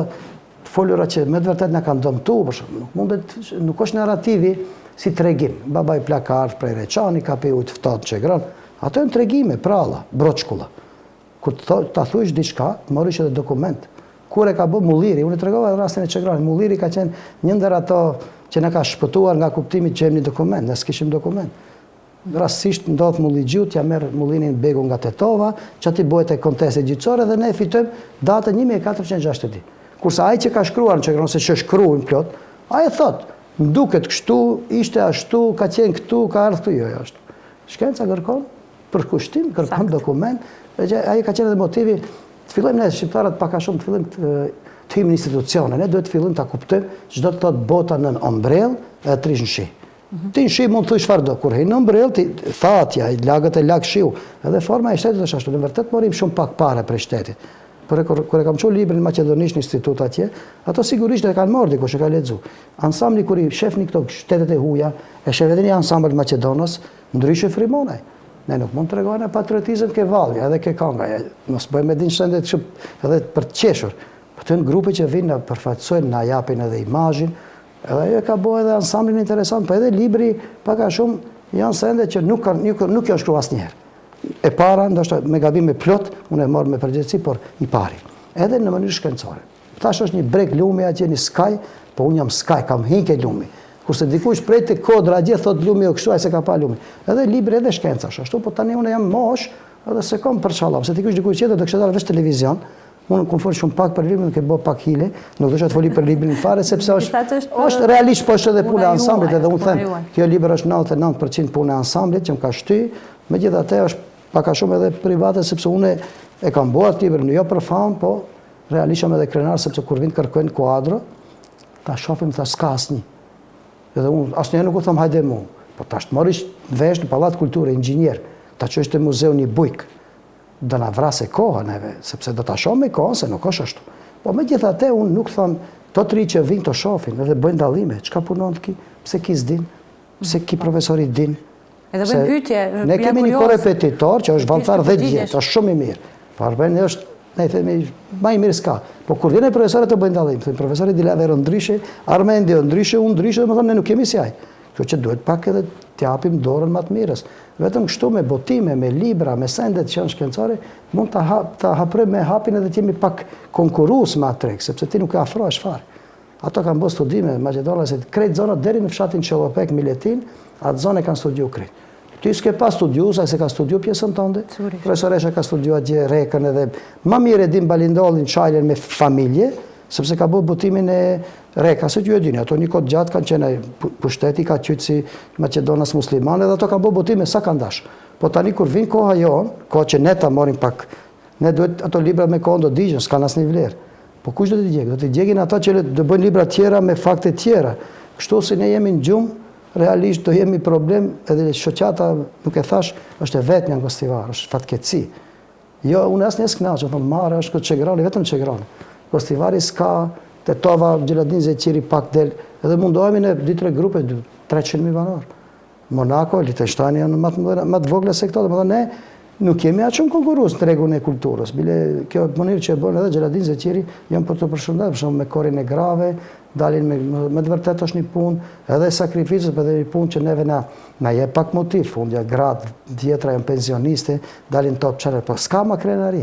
folura që me të vërtet na kanë dëmtuar, për shembull, nuk është narrativi si tregim. Baba i plak ka ardhur prej Reçani, ka pe ujë të ftohtë çegron. Ato janë tregime, pralla, broçkulla. Kur ta thuash diçka, morësh edhe dokument. Kur e ka bë Mulliri, unë tregova rastin e Çegranit. Mulliri ka qenë një ndër ato që na ka shpëtuar nga kuptimi që jemi dokument, ne s'kishim dokument. Rastisht ndodh Mullixhiu, ja merr Mullinin Begu nga Tetova, që aty bëhet e kontesti gjyqësor dhe ne fitojmë datën 1460. Kurse ai që ka shkruar në Çegran se që shkruajnë plot, ai thotë, "Nduket kështu, ishte ashtu, ka qenë këtu, ka ardhur këtu." Jo, ashtu. Shkenca kërkon përkushtim, kërkon dokument, dhe ai ka qenë edhe motivi të fillojmë ne shqiptarët pak a shumë të fillojmë të hyjmë në institucione, ne duhet të fillojmë ta kuptojmë çdo të thotë bota nën ombrell e trish në shi. Ti në shi mund të thuj çfarë do, kur hin në ombrell ti thatja, lagët e lag shiu, edhe forma e shtetit është ashtu, në vërtet morim shumë pak parë prej shtetit. Kër e kam qo librin Macedonisht në institut atje, ato sigurisht e kanë marrë dikush e ka lexu. Ansambli kur i shefni këto shtetet e huaja, e shef edhe një ansambl Macedonës, ndryshe frimonaj. Ne nuk mund të regojnë patriotizëm ke valli, edhe ke kanga. Mos bëjmë edhe një shëndet edhe për të qeshur. Për të në grupe që vinë në përfaqësojnë, na japin edhe imazhin, edhe ajo ka bo edhe ansamblin interesant, për edhe libri paka shumë janë sende që nuk janë shkru asnjëherë. E para, ndoshta me gabime plot, unë e marrë me përgjithësi, por i pari. Edhe në mënyrë shkencore. Tash është një breg lumi atje, një skaj, po unë jam skaj, kam hinke lumi. Kurse dikush prej të kodra atje, thot lumi o kështu, ai se ka pa lumi. Edhe libri edhe shkenca, ashtu, po tani unë jam mosh, edhe se kom për çallam. Se dikush tjetër do kishte dalë veç televizion. Unë kam folur shumë pak për librin, nuk e bë pak hile, nuk do të foli për librin fare sepse është realisht po është edhe puna e ansamblit, edhe unë them, kjo libër është 99% puna e ansamblit që më ka shty, megjithatë është pak a shumë edhe private sepse unë e kam bërë atë librin jo për famë, po realisht jam edhe krenar sepse kur vin kërkojnë kuadro, ta shohim ta s'ka asnjë. Edhe unë asnjëherë nuk u them hajde mu, po tash të marrish vesh në Pallat Kulture inxhinier, ta çosh te muzeu një bujk. Do na vrasë koha neve, sepse do ta shohim me kohën se nuk është ashtu. Po megjithatë unë nuk them to tri që vinë të shohin, edhe bëjnë dallime, çka punon ti, pse ki s'din, pse ki profesori din. Edhe bëjnë pyetje, ne kemi një korepetitor që është valltar 10 vjet, është shumë i mirë. Po arbeni është, ne themi, më i mirë s'ka. Po kur vjen profesorët të bëjnë dallim, thënë profesori Dilavero ndryshe, Armendi ndryshe, unë ndryshe, domethënë ne nuk kemi si ai. Kështu që duhet pak edhe t'japim dorën më të mirës. Vetëm kështu me botime, me libra, me sendet që janë shkencore, mund ta haprim me hapin edhe t'jemi pak konkurrues me atë, sepse ti nuk e afrohesh fare. Ato kanë bërë studime Maqedonia se krejt zonat deri në fshatin Qellopek, Miletin, atë zonë kanë studiu krejt. Ti s'ke pas studiuar, se ka studiu pjesën tënde. Profesoresha ka studiuar atje Rekën edhe më mirë e din Balindollin, Çajlen me familje, sepse ka bërë botimin e Reka, se ju e dini, ato një kohë gjatë kanë qenë pushteti, ka qytë si Macedonas muslimane, dhe ato ka bërë botime sa kanë dash. Po tani kur vinë koha jonë, koha që ne ta morim pak, ne duhet ato libra me kohën do digjen, s'kan asnjë vlerë. Po kush do t'i djegë? Do t'i djegin ata që do bëjnë libra tjera me fakte tjera. Kështu si ne jemi në gjumë, realisht do jemi problem, edhe shoqata, nuk e thash, është e vetmja në Gostivar, është fatkeqësi. Jo, unë asnjë s'knaqem, po marrë është këtë Çegrani, vetëm Çegrani. Gostivari s'ka, Tetova, Gjeladin Zeqiri pak del, edhe mundohemi në 2-3 grupe, 300.000 banor. Monaco, Liechtenstein janë më të vogla se këto, domethënë ne nuk kemi aq shumë konkurrues në tregun e kulturës. Bile kjo mënyrë që e bën edhe Gjeladin Zeqiri, janë për të përshëndetur, për shembull me korin e grave, dalin me të vërtetë është një punë, edhe sakrificës, për edhe një punë që neve na jep pak motiv, fundja grad, vjetra janë pensioniste, dalin top çare, po s'ka më krenari.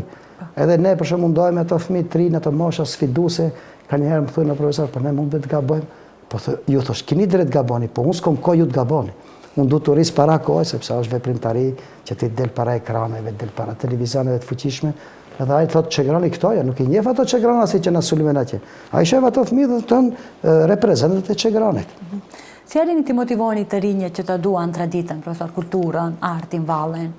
Edhe ne për shembull mundohemi ato fëmijë të rinë, ato mosha sfiduese, kanë njëherë më thonë profesor, po ne mund të gabojmë. Po ju thosh, keni drejt gaboni, po unë s'kam kohë ju të gaboni. Unë du të rris para kohë, sepse është veprimtari që ti del para ekraneve, del para televizioneve të fuqishme. Edhe ai thotë Çegrani këtoja, nuk i njeh ato Çegrana si që na sulmen atje. Ai shef ato fëmijë dhe tonë reprezentantë të Çegranit. Si arrini të motivoni të rinjët që të duan traditën, profesor, kulturën, artin, vallen?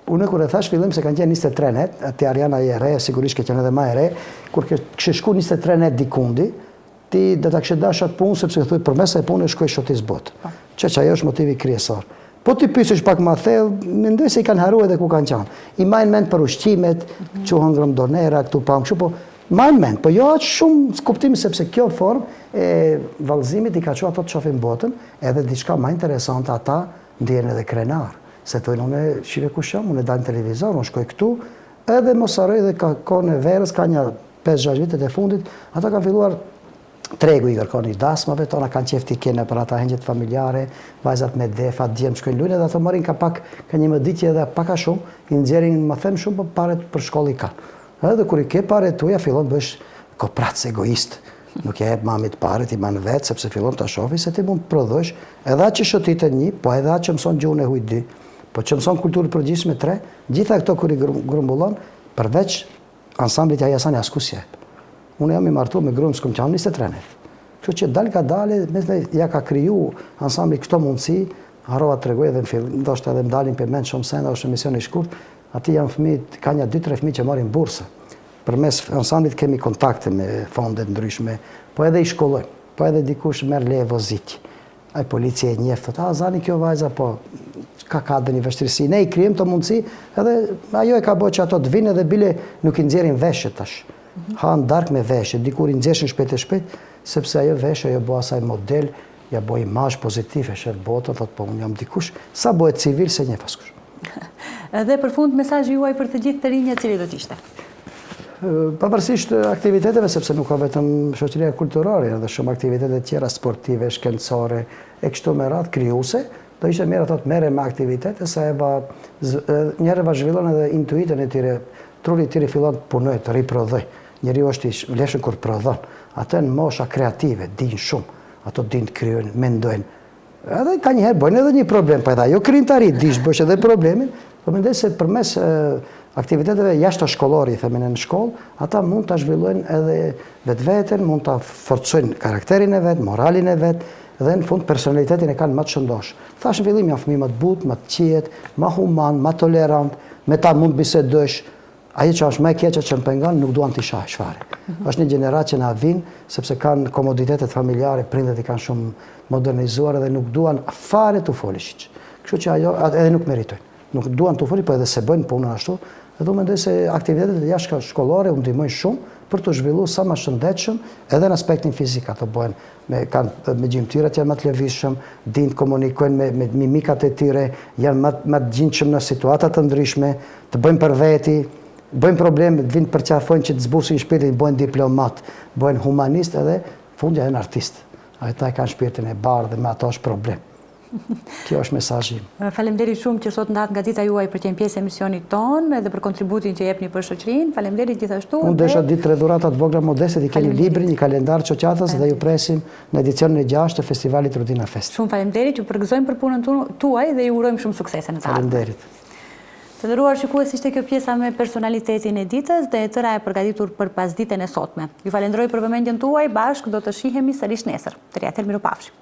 Unë kur e thash fillim se kanë qenë 23 net, aty Ariana e re, sigurisht që qenë edhe më e re, kur kishe shku 23 net dikundi, ti do ta kishe dash atë punë sepse thuaj përmes e punës shkoj shotis bot. Që ajo është motivi kryesor. Po ti pyesësh pak më thellë, mendoj se i kanë haruar edhe ku kanë qenë. I majnë mend për ushqimet, quhen gromdonera këtu pa kështu, po majnë mend, po jo aq shumë kuptimi sepse kjo formë e vallëzimit i ka çuar ato të shohin botën, edhe diçka më interesante ata ndjen edhe krenar. Se të unë shive ku shumë, unë dalë në televizor, unë shkoj këtu, edhe mos harroj dhe ka kohën e verës, ka një 5-6 vitet e fundit, ata kanë filluar tregu i kërkon i dasmave, tona kanë qefti kene për ata hengjet familjare, vajzat me defa, djemë shkojnë lujnë, edhe ato marin ka një mëditje edhe paka shumë, i nxjerrin më them shumë, për paret për shkolli ka. Edhe kur i ke paret tuja, fillon bësh kopratës egoist. Nuk e jep mamit paret, i banë vetë, sepse fillon të shofi, se ti mund të prodhosh, edhe atë që shëtit e 1, po edhe atë që mëson gjuhën e huj 2, po që mëson kulturë përgjithshme 3, gjitha këto kur i grumbullon, përveç ansamblit Ajasani askus jep. Unë jam i martuar me grumë s'kom qam 23 net. Kështu që dal ka dale, ja ka kriju ansambli këto mundësi, harrova t'rregoj edhe në fillim, ndoshta edhe m'dalin për mend shumë sende, është emisioni i shkurt, aty janë fëmijë, ka një 2-3 fëmijë që marrin bursë. Përmes ansamblit kemi kontakte me fonde ndryshme, po edhe i shkollojmë, po edhe dikush merr leje vozitje. Ai policia e njeh, thotë, zani kjo vajza, po ka dhe një vështirësi. Ne i krijojmë të mundësi, edhe ajo e ka bërë që ato të vinë edhe bile nuk i nxjerrin veshët tash. hanë dark me veshje, dikur i nxeshin shpejt e shpejt, sepse ajo veshje ajo bo asaj model, ja bo imazh pozitiv e shet botën, thot po unë jam dikush, sa bëhet civil se njeh askush. Dhe për fund mesazhi juaj për të gjithë të rinjët cili do të ishte? Pavarësisht aktiviteteve, sepse nuk ka vetëm shoqëria kulturore, edhe shumë aktivitete tjera sportive, shkencore, e kështu me radhë krijuese, do ishte mirë ato të merren me aktivitete, sa njerëva zhvillon edhe intuitën e tyre, truri i tyre fillon të punojë, të riprodhoj. Njeriu është i vlefshëm kur prodhon. Ato në mosha kreative, dinë shumë, ato dinë të krijojnë, mendojnë. Edhe ka njëherë bojnë edhe një problem, pa edhe ajo krijimtari dish bësh edhe problemin, po mendoj se përmes aktiviteteve jashtëshkollore, i themin në shkollë, ata mund ta zhvillojnë edhe vetveten, mund ta forcojnë karakterin e vet, moralin e vet, dhe në fund personalitetin e kanë më të shëndosh. Thash në fillim janë fëmijë më të butë, më të qiet, më human, më tolerant, me ta mund bisedosh. Ajo që është më e keqe që më pengon, nuk duan t'i shahësh fare. Është një gjenerat që na vin, sepse kanë komoditetet familjare, prindët i kanë shumë modernizuar dhe nuk duan fare t'u folësh. Kështu që ajo edhe nuk meritojnë. Nuk duan t'u folë, po edhe se bëjnë punën ashtu. Edhe unë mendoj se aktivitetet e jashtëshkollore u ndihmojnë shumë për të zhvilluar sa më shëndetshëm edhe në aspektin fizik. Ato bëhen me gjymtyrat janë më të lëvizshëm, dinë të komunikojnë me mimikat e tyre, janë më të gjinjshëm në situata të ndryshme, të bëjnë për veti, bëjnë probleme, të vinë përqafojnë që të zbursin shpirtin, bëjnë diplomat, bëjnë humanist edhe fundja janë artist. Ata e kanë shpirtin e bardhë dhe me ato është problem. Kjo është mesazhi im. Faleminderit shumë që sot ndat nga dita juaj për të qenë pjesë e emisionit tonë edhe për kontributin që jepni për shoqërinë. Faleminderit gjithashtu. Unë desha ditë 3 dhurata të vogla modeste, i keni librin, një kalendar çoqatës dhe ju presim në edicionin e 6 të festivalit Rudina Fest. Shumë faleminderit, ju përgëzojmë për punën tuaj dhe ju urojmë shumë suksese në të ardhmen. Faleminderit. Të nderuar shikues, ishte kjo pjesa me personalitetin e ditës dhe e tëra e përgatitur për pasditën e sotme. Ju falenderoj për vëmendjen tuaj, bashkë do të shihemi sërish nesër. Deri atëherë mirupafshim.